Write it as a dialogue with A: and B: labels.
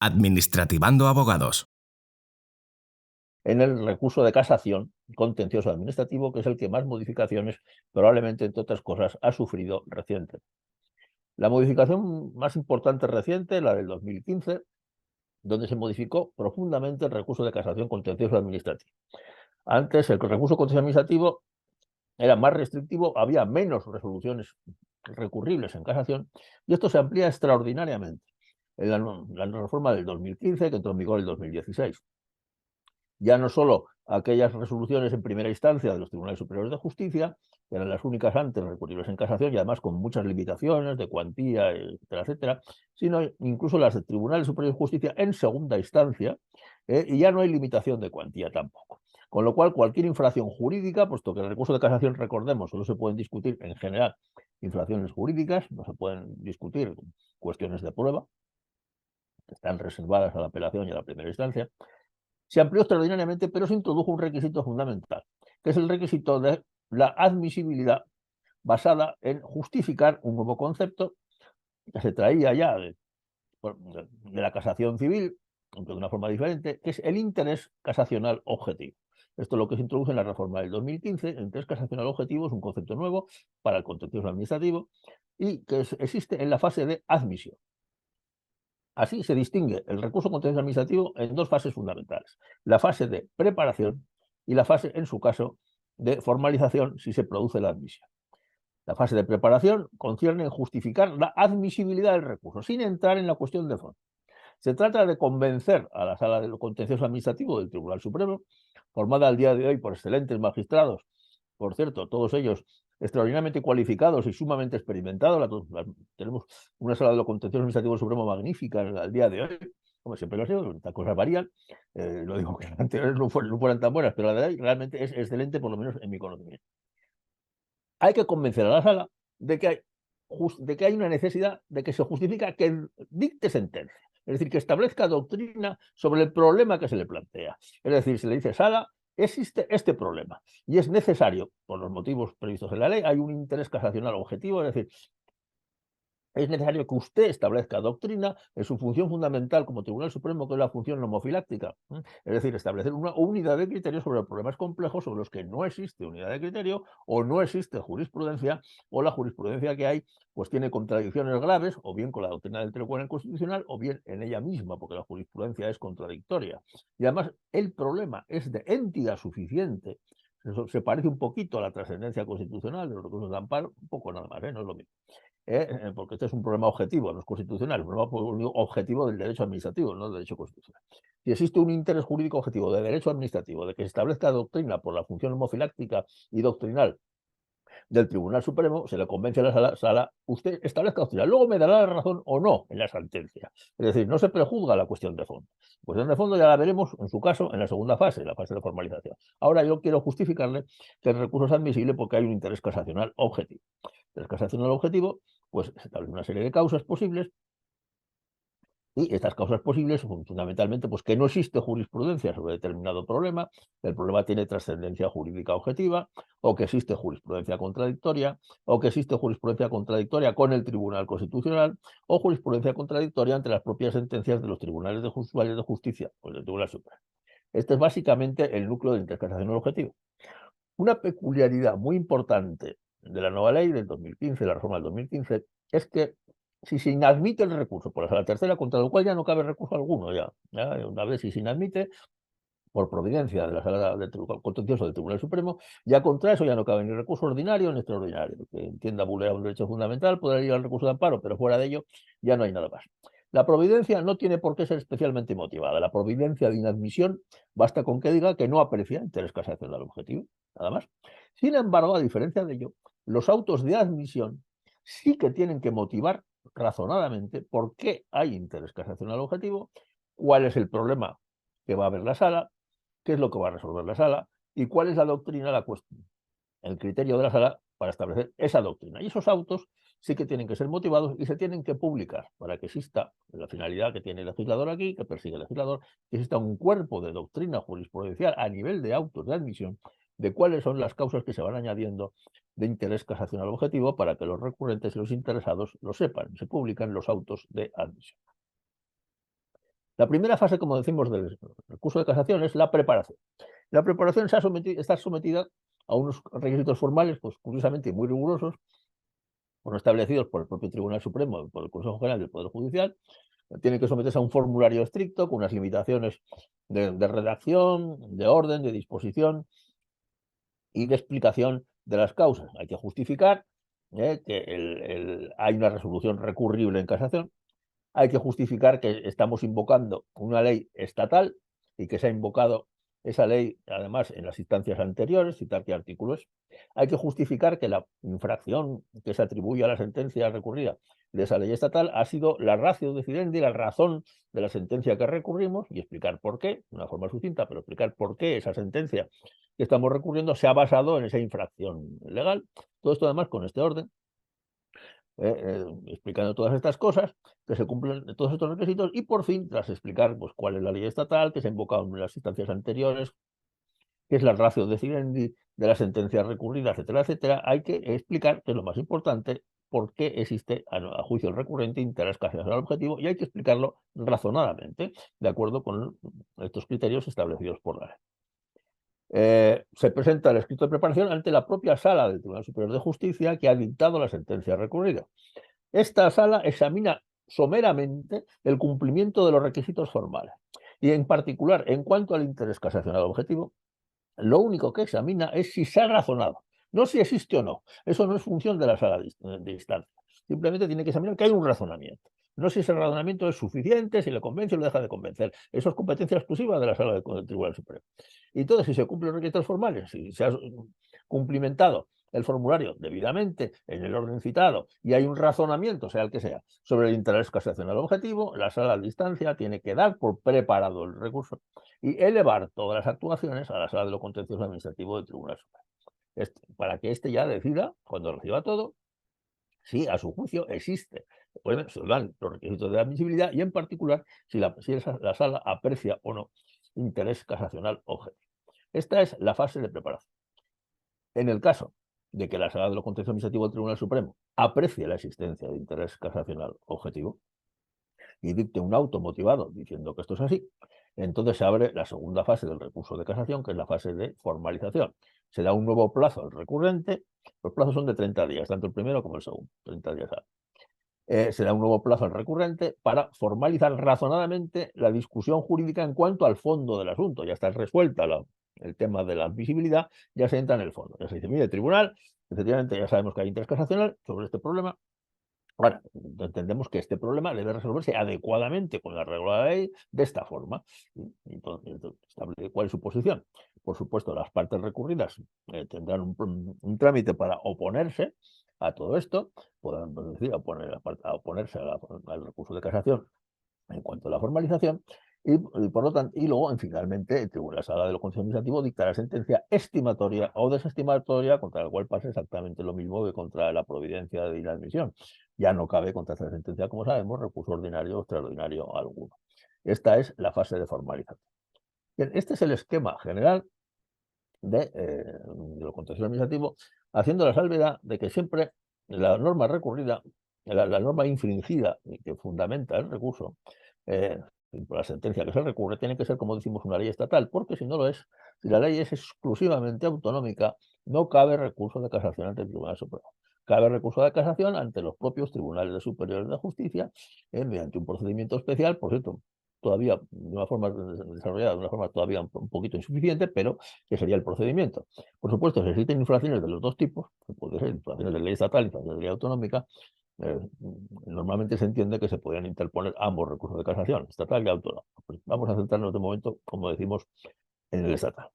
A: Administrativando abogados.
B: En el recurso de casación contencioso administrativo, que es el que más modificaciones, probablemente, entre otras cosas, ha sufrido reciente. La modificación más importante reciente, la del 2015, donde se modificó profundamente el recurso de casación contencioso administrativo. Antes, el recurso contencioso administrativo era más restrictivo, había menos resoluciones recurribles en casación, y esto se amplía extraordinariamente en la reforma del 2015, que entró en vigor en el 2016. Ya no solo aquellas resoluciones en primera instancia de los tribunales superiores de justicia, que eran las únicas antes recurribles en casación y además con muchas limitaciones de cuantía, etcétera, etcétera, sino incluso las de tribunales superiores de justicia en segunda instancia, y ya no hay limitación de cuantía tampoco. Con lo cual, cualquier infracción jurídica, puesto que en el recurso de casación, recordemos, solo se pueden discutir en general infracciones jurídicas, no se pueden discutir cuestiones de prueba, que están reservadas a la apelación y a la primera instancia, se amplió extraordinariamente, pero se introdujo un requisito fundamental, que es el requisito de la admisibilidad basada en justificar un nuevo concepto que se traía ya de la casación civil, aunque de una forma diferente, que es el interés casacional objetivo. Esto es lo que se introduce en la reforma del 2015. El interés casacional objetivo es un concepto nuevo para el contencioso administrativo y que existe en la fase de admisión. Así se distingue el recurso contencioso administrativo en dos fases fundamentales: la fase de preparación y la fase, en su caso, de formalización, si se produce la admisión. La fase de preparación concierne en justificar la admisibilidad del recurso, sin entrar en la cuestión de fondo. Se trata de convencer a la Sala de Contencioso Administrativo del Tribunal Supremo, formada al día de hoy por excelentes magistrados, por cierto, todos ellos extraordinariamente cualificados y sumamente experimentados. Tenemos una Sala de lo Contencioso Administrativo Supremo magnífica al día de hoy, como siempre lo ha sido, estas cosas varían. No digo que las anteriores no fueran tan buenas, pero la de hoy realmente es excelente, por lo menos en mi conocimiento. Hay que convencer a la Sala de que hay una necesidad de que se justifica que dicte sentencia, es decir, que establezca doctrina sobre el problema que se le plantea. Es decir, se le dice: Sala, existe este problema y es necesario, por los motivos previstos en la ley, hay un interés casacional objetivo, es decir, es necesario que usted establezca doctrina en su función fundamental como Tribunal Supremo, que es la función nomofiláctica. Es decir, establecer una unidad de criterio sobre problemas complejos sobre los que no existe unidad de criterio o no existe jurisprudencia, o la jurisprudencia que hay pues tiene contradicciones graves, o bien con la doctrina del Tribunal Constitucional, o bien en ella misma, porque la jurisprudencia es contradictoria. Y además el problema es de entidad suficiente. Eso se parece un poquito a la trascendencia constitucional de los recursos de amparo, un poco nada más, no es lo mismo. Porque este es un problema objetivo, no es constitucional, es un problema objetivo del derecho administrativo, no del derecho constitucional. Si existe un interés jurídico objetivo de derecho administrativo, de que se establezca doctrina por la función homofiláctica y doctrinal del Tribunal Supremo, se le convence a la Sala, usted establezca doctrina, luego me dará la razón o no en la sentencia. Es decir, no se prejuzga la cuestión de fondo. La cuestión de fondo ya la veremos, en su caso, en la segunda fase, la fase de formalización. Ahora yo quiero justificarle que el recurso es admisible porque hay un interés casacional objetivo. El casacional objetivo, pues se establece una serie de causas posibles, y estas causas posibles son fundamentalmente pues, que no existe jurisprudencia sobre determinado problema, el problema tiene trascendencia jurídica objetiva, o que existe jurisprudencia contradictoria, o que existe jurisprudencia contradictoria con el Tribunal Constitucional, o jurisprudencia contradictoria entre las propias sentencias de los tribunales de justicia o del Tribunal Supremo. Este es básicamente el núcleo del interés casacional objetivo. Una peculiaridad muy importante de la nueva ley del 2015, la reforma del 2015, es que si se inadmite el recurso por la Sala Tercera, contra lo cual ya no cabe recurso alguno, ya una vez si se inadmite, por providencia de la Sala de Contencioso del Tribunal Supremo, ya contra eso ya no cabe ni recurso ordinario ni extraordinario. El que entienda vulnerar un derecho fundamental podrá ir al recurso de amparo, pero fuera de ello ya no hay nada más. La providencia no tiene por qué ser especialmente motivada. La providencia de inadmisión basta con que diga que no aprecia interés casacional objetivo, nada más. Sin embargo, a diferencia de ello, los autos de admisión sí que tienen que motivar razonadamente por qué hay interés casacional objetivo, cuál es el problema que va a ver la Sala, qué es lo que va a resolver la Sala y cuál es la doctrina, la cuestión, el criterio de la Sala para establecer esa doctrina. Y esos autos sí que tienen que ser motivados y se tienen que publicar para que exista la finalidad que tiene el legislador aquí, que persigue el legislador, que exista un cuerpo de doctrina jurisprudencial a nivel de autos de admisión de cuáles son las causas que se van añadiendo de interés casacional objetivo para que los recurrentes y los interesados lo sepan. Se publican los autos de admisión. La primera fase, como decimos, del recurso de casación es la preparación. La preparación está sometida a unos requisitos formales, pues curiosamente muy rigurosos, establecidos por el propio Tribunal Supremo, por el Consejo General del Poder Judicial. Tiene que someterse a un formulario estricto con unas limitaciones de redacción, de orden, de disposición y de explicación de las causas. Hay que justificar que hay una resolución recurrible en casación. Hay que justificar que estamos invocando una ley estatal y que se ha invocado esa ley, además, en las instancias anteriores, citar qué artículo es. Hay que justificar que la infracción que se atribuye a la sentencia recurrida de esa ley estatal ha sido la ratio decidendi, la razón de la sentencia que recurrimos, y explicar por qué, de una forma sucinta, pero explicar por qué esa sentencia que estamos recurriendo se ha basado en esa infracción legal. Todo esto, además, con este orden, explicando todas estas cosas, que se cumplen todos estos requisitos, y por fin, tras explicar pues, cuál es la ley estatal, que se ha invocado en las instancias anteriores, qué es la ratio decidendi de la sentencia recurrida, etcétera, etcétera, hay que explicar, que es lo más importante, por qué existe, a juicio del recurrente, interés casacional objetivo, y hay que explicarlo razonadamente, de acuerdo con estos criterios establecidos por la ley. Se presenta el escrito de preparación ante la propia sala del Tribunal Superior de Justicia que ha dictado la sentencia recurrida. Esta sala examina someramente el cumplimiento de los requisitos formales y, en particular, en cuanto al interés casacional objetivo, lo único que examina es si se ha razonado, no si existe o no. Eso no es función de la sala de instancia. Simplemente tiene que examinar que hay un razonamiento. No si ese razonamiento es suficiente, si le convence o le deja de convencer. Eso es competencia exclusiva de la sala del Tribunal Supremo. Y entonces, si se cumplen los requisitos formales, si se ha cumplimentado el formulario debidamente en el orden citado y hay un razonamiento, sea el que sea, sobre el interés casacional objetivo, la sala de instancia tiene que dar por preparado el recurso y elevar todas las actuaciones a la sala de lo contencioso administrativo del Tribunal Supremo. Para que éste ya decida, cuando reciba todo, si a su juicio existe, bueno, se dan los requisitos de admisibilidad y, en particular, si la sala aprecia o no interés casacional objetivo. Esta es la fase de preparación. En el caso de que la sala de lo contencioso administrativo del Tribunal Supremo aprecie la existencia de interés casacional objetivo y dicte un auto motivado diciendo que esto es así, entonces se abre la segunda fase del recurso de casación, que es la fase de formalización. Se da un nuevo plazo al recurrente. Los plazos son de 30 días, tanto el primero como el segundo, 30 días. Se da un nuevo plazo al recurrente para formalizar razonadamente la discusión jurídica en cuanto al fondo del asunto. Ya está resuelta el tema de la admisibilidad, ya se entra en el fondo. Ya se dice, mire, tribunal, efectivamente ya sabemos que hay interés casacional sobre este problema. Ahora, entendemos que este problema debe resolverse adecuadamente con la regla de la ley de esta forma. Entonces, establece cuál es su posición. Por supuesto, las partes recurridas tendrán un trámite para oponerse a todo esto, podrán decir, oponerse al recurso de casación en cuanto a la formalización, y por lo tanto, y luego, finalmente, el Tribunal Sala de lo Contencioso Administrativo dictará sentencia estimatoria o desestimatoria, contra la cual pasa exactamente lo mismo que contra la providencia de inadmisión. Ya no cabe contra esta sentencia, como sabemos, recurso ordinario o extraordinario alguno. Esta es la fase de formalización. Bien, este es el esquema general de lo contencioso administrativo, haciendo la salvedad de que siempre la norma recurrida, la norma infringida que fundamenta el recurso, por la sentencia que se recurre, tiene que ser, como decimos, una ley estatal, porque si no lo es, si la ley es exclusivamente autonómica, no cabe recurso de casación ante el Tribunal Supremo. Cabe recurso de casación ante los propios tribunales superiores de justicia, mediante un procedimiento especial, por cierto, todavía de una forma desarrollada, de una forma todavía un poquito insuficiente, pero que sería el procedimiento. Por supuesto, si existen infracciones de los dos tipos, que puede ser infracciones de ley estatal y infracciones de ley autonómica, normalmente se entiende que se podrían interponer ambos recursos de casación, estatal y autonómico. Pues vamos a centrarnos de momento, como decimos, en el estatal.